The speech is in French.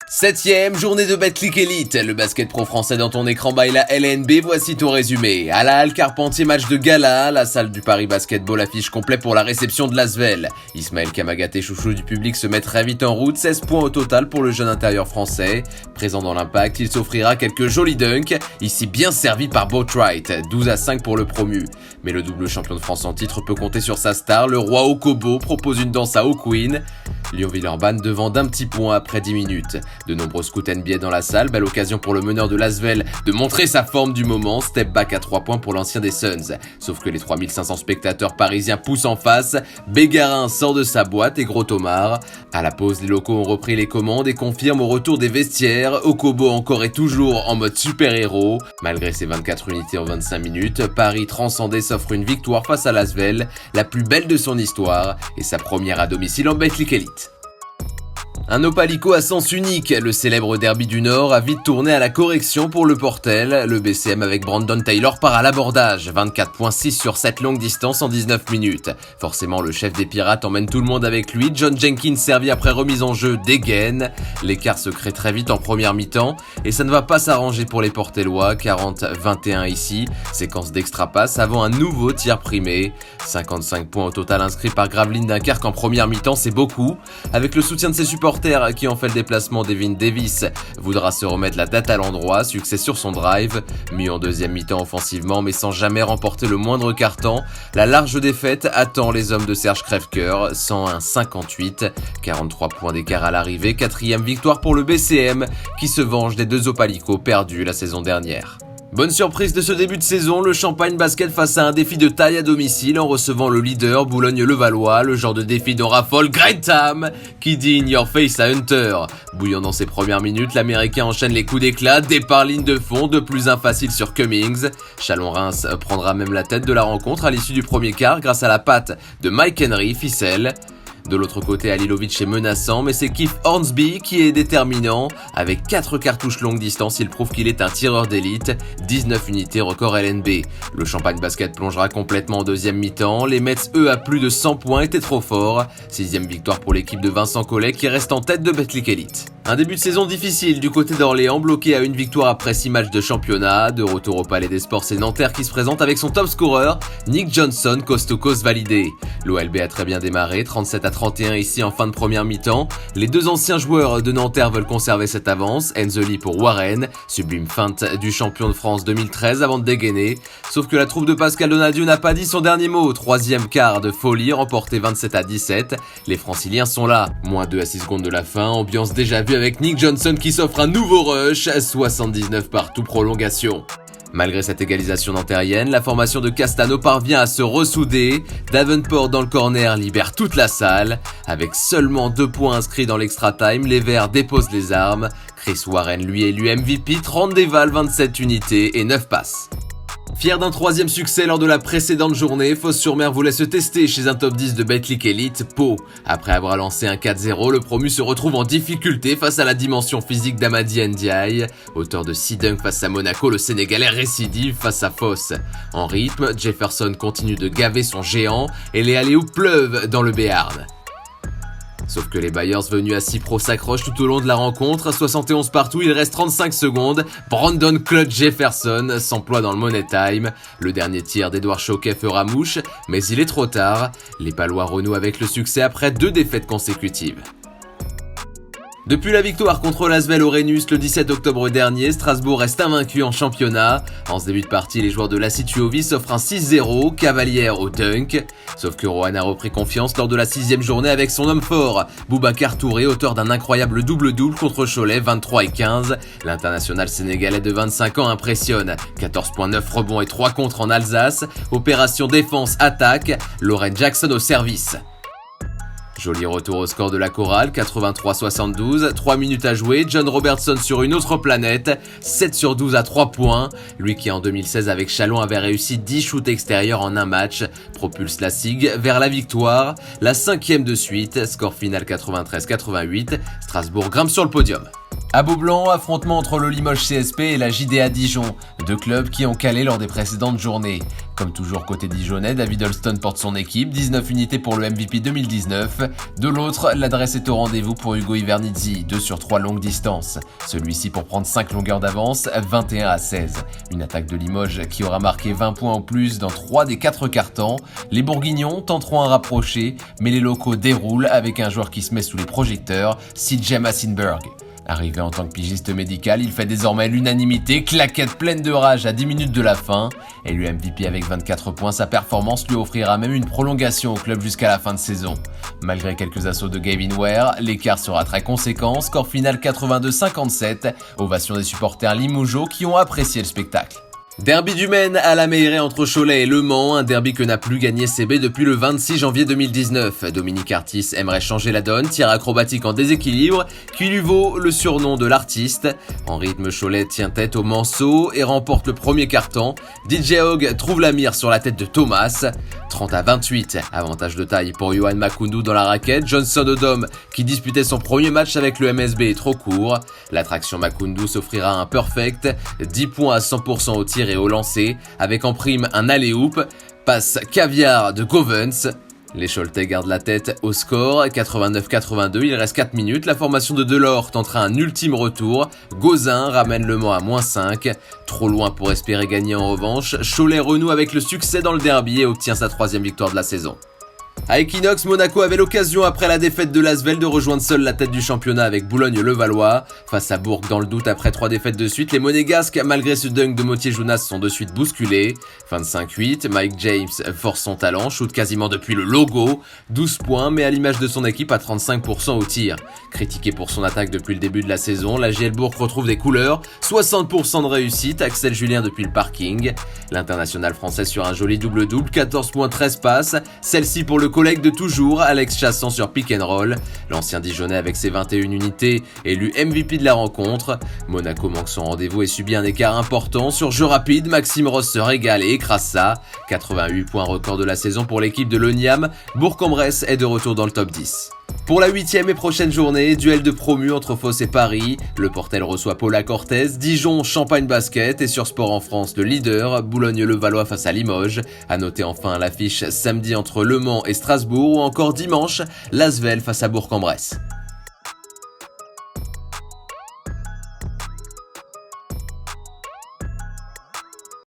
7e journée de Betclic Elite, le basket pro français dans ton écran by la LNB, voici ton résumé. À la Halle Carpentier, match de gala, la salle du Paris Basketball affiche complet pour la réception de l'Asvel. Ismaël Kamagaté, chouchou du public, se met très vite en route, 16 points au total pour le jeune intérieur français. Présent dans l'impact, il s'offrira quelques jolis dunks, ici bien servi par Boatwright, 12-5 pour le promu. Mais le double champion de France en titre peut compter sur sa star, le roi Okobo propose une danse à O'Queen. Lyon-Villeurbanne devant d'un petit point après 10 minutes. De nombreux scouts NBA dans la salle, belle occasion pour le meneur de l'Asvel de montrer sa forme du moment, step back à 3 points pour l'ancien des Suns. Sauf que les 3500 spectateurs parisiens poussent en face, Bégarin sort de sa boîte et Gros Tomar. À la pause, les locaux ont repris les commandes et confirment au retour des vestiaires, Okobo encore et toujours en mode super-héros. Malgré ses 24 unités en 25 minutes, Paris transcendé s'offre une victoire face à l'Asvel, la plus belle de son histoire et sa première à domicile en Betclic Elite. Un Opalico à sens unique, le célèbre derby du Nord a vite tourné à la correction pour le Portel. Le BCM avec Brandon Taylor part à l'abordage, 24.6 sur 7 longues distances en 19 minutes. Forcément, le chef des Pirates emmène tout le monde avec lui. John Jenkins servi après remise en jeu dégaine. L'écart se crée très vite en première mi-temps et ça ne va pas s'arranger pour les Portellois, 40-21 ici. Séquence d'extra passe avant un nouveau tir primé. 55 points au total inscrits par Gravelines Dunkerque en première mi-temps, c'est beaucoup. Avec le soutien de ses supporters qui ont fait le déplacement, Devin Davis voudra se remettre la tête à l'endroit, succès sur son drive, mis en deuxième mi-temps offensivement mais sans jamais remporter le moindre carton. La large défaite attend les hommes de Serge Crèvecoeur, 101-58, 43 points d'écart à l'arrivée, 4e victoire pour le BCM qui se venge des deux Opalicos perdus la saison dernière. Bonne surprise de ce début de saison, le Champagne Basket face à un défi de taille à domicile en recevant le leader Boulogne-le-Valois, le genre de défi dont raffole Greatham, qui dit in your face à Hunter. Bouillant dans ses premières minutes, l'Américain enchaîne les coups d'éclat, départ ligne de fond, de plus un facile sur Cummings. Chalon-Reims prendra même la tête de la rencontre à l'issue du premier quart grâce à la patte de Mike Henry, ficelle. De l'autre côté, Halilovic est menaçant, mais c'est Keith Hornsby qui est déterminant. Avec 4 cartouches longue distance, il prouve qu'il est un tireur d'élite. 19 unités, record LNB. Le Champagne Basket plongera complètement en deuxième mi-temps. Les Mets, eux, à plus de 100 points, étaient trop forts. 6e victoire pour l'équipe de Vincent Collet qui reste en tête de Betclic Elite. Un début de saison difficile du côté d'Orléans, bloqué à une victoire après 6 matchs de championnat. De retour au Palais des Sports, c'est Nanterre qui se présente avec son top scorer, Nick Johnson, coast-to-coast validé. L'OLB a très bien démarré, 37-31 ici en fin de première mi-temps. Les deux anciens joueurs de Nanterre veulent conserver cette avance, Enzeli pour Warren, sublime feinte du champion de France 2013 avant de dégainer. Sauf que la troupe de Pascal Donadieu n'a pas dit son dernier mot, 3e quart de folie, remporté 27-17. Les franciliens sont là, moins 2 à 6 secondes de la fin, ambiance déjà vue avec Nick Johnson qui s'offre un nouveau rush, 79 partout prolongation. Malgré cette égalisation nantérienne, la formation de Castano parvient à se ressouder. Davenport dans le corner libère toute la salle. Avec seulement 2 points inscrits dans l'extra time, les Verts déposent les armes. Chris Warren lui est élu MVP, 30 dévals, 27 unités et 9 passes. Fier d'un 3e succès lors de la précédente journée, Fos-sur-Mer voulait se tester chez un top 10 de Betclic Elite, Pau. Après avoir lancé un 4-0, le promu se retrouve en difficulté face à la dimension physique d'Amadi Ndiaye. Auteur de 6 dunks face à Monaco, le Sénégalais récidive face à Fos. En rythme, Jefferson continue de gaver son géant et les alley-oops pleuvent dans le Béarn. Sauf que les Bayers venus à Cipro s'accrochent tout au long de la rencontre, 71 partout, il reste 35 secondes. Brandon Clutch Jefferson s'emploie dans le money time. Le dernier tir d'Edouard Choquet fera mouche, mais il est trop tard. Les Palois renouent avec le succès après 2 défaites consécutives. Depuis la victoire contre l'Asvel au Rhenus le 17 octobre dernier, Strasbourg reste invaincu en championnat. En ce début de partie, les joueurs de la Situovi s'offrent un 6-0, Cavalière au dunk. Sauf que Rohan a repris confiance lors de la 6e journée avec son homme fort, Boubacar Touré, auteur d'un incroyable double-double contre Cholet, 23 et 15. L'international sénégalais de 25 ans impressionne, 14.9 rebonds et 3 contres en Alsace. Opération défense-attaque, Lauren Jackson au service. Joli retour au score de la chorale, 83-72, 3 minutes à jouer, John Robertson sur une autre planète, 7 sur 12 à 3 points. Lui qui en 2016 avec Chalon avait réussi 10 shoots extérieurs en un match, propulse la SIG vers la victoire, la 5e de suite, score final 93-88, Strasbourg grimpe sur le podium. À Beaublanc, affrontement entre le Limoges CSP et la JDA Dijon, deux clubs qui ont calé lors des précédentes journées. Comme toujours côté Dijonais, David Holston porte son équipe, 19 unités pour le MVP 2019. De l'autre, l'adresse est au rendez-vous pour Ugo Ivernizzi, 2 sur 3 longues distances. Celui-ci pour prendre 5 longueurs d'avance, 21-16. Une attaque de Limoges qui aura marqué 20 points en plus dans 3 des 4 quarts-temps. Les Bourguignons tenteront un rapproché, mais les locaux déroulent avec un joueur qui se met sous les projecteurs, CJ Massenberg. Arrivé en tant que pigiste médical, il fait désormais l'unanimité, claquette pleine de rage à 10 minutes de la fin. Élu MVP avec 24 points, sa performance lui offrira même une prolongation au club jusqu'à la fin de saison. Malgré quelques assauts de Gavin Ware, l'écart sera très conséquent, score final 82-57, ovation des supporters limougeaux qui ont apprécié le spectacle. Derby du Maine à la Meilleraie entre Cholet et Le Mans, un derby que n'a plus gagné CB depuis le 26 janvier 2019. Dominique Artis aimerait changer la donne, tir acrobatique en déséquilibre, qui lui vaut le surnom de l'artiste. En rythme, Cholet tient tête au Manceau et remporte le premier quart-temps. DJ Hogg trouve la mire sur la tête de Thomas. 30-28, avantage de taille pour Yohan Makoundou dans la raquette. Johnson Odom, qui disputait son premier match avec le MSB, est trop court. L'attraction Makoundou s'offrira un perfect, 10 points à 100% au tir et au lancer, avec en prime un alley-oop, passe caviar de Govens. Les Choletais gardent la tête au score, 89-82, il reste 4 minutes, la formation de Delors tentera un ultime retour, Gauzin ramène Le Mans à -5, trop loin pour espérer gagner en revanche, Cholet renoue avec le succès dans le derby et obtient sa 3e victoire de la saison. À Equinox, Monaco avait l'occasion après la défaite de l'Asvel de rejoindre seul la tête du championnat avec Boulogne-Levallois. Face à Bourg dans le doute après 3 défaites de suite, les Monégasques, malgré ce dunk de Motier-Jounas, sont de suite bousculés. 25-8, Mike James force son talent, shoot quasiment depuis le logo, 12 points mais à l'image de son équipe à 35% au tir. Critiqué pour son attaque depuis le début de la saison, la GL Bourg retrouve des couleurs, 60% de réussite, Axel Julien depuis le parking. L'international français sur un joli double-double, 14 points, 13 passes, celle-ci pour le collègue de toujours, Alex Chassan sur pick and roll. L'ancien Dijonais avec ses 21 unités, élu MVP de la rencontre. Monaco manque son rendez-vous et subit un écart important. Sur jeu rapide, Maxime Ross se régale et écrase ça. 88 points record de la saison pour l'équipe de l'Oniam. Bourg-en-Bresse est de retour dans le top 10. Pour la 8e et prochaine journée, duel de promu entre Fos et Paris. Le Portel reçoit Paula Cortez, Dijon, Champagne Basket et sur Sport en France, le leader, Boulogne-Levallois face à Limoges. À noter enfin l'affiche samedi entre Le Mans et Strasbourg ou encore dimanche, l'Asvel face à Bourg-en-Bresse.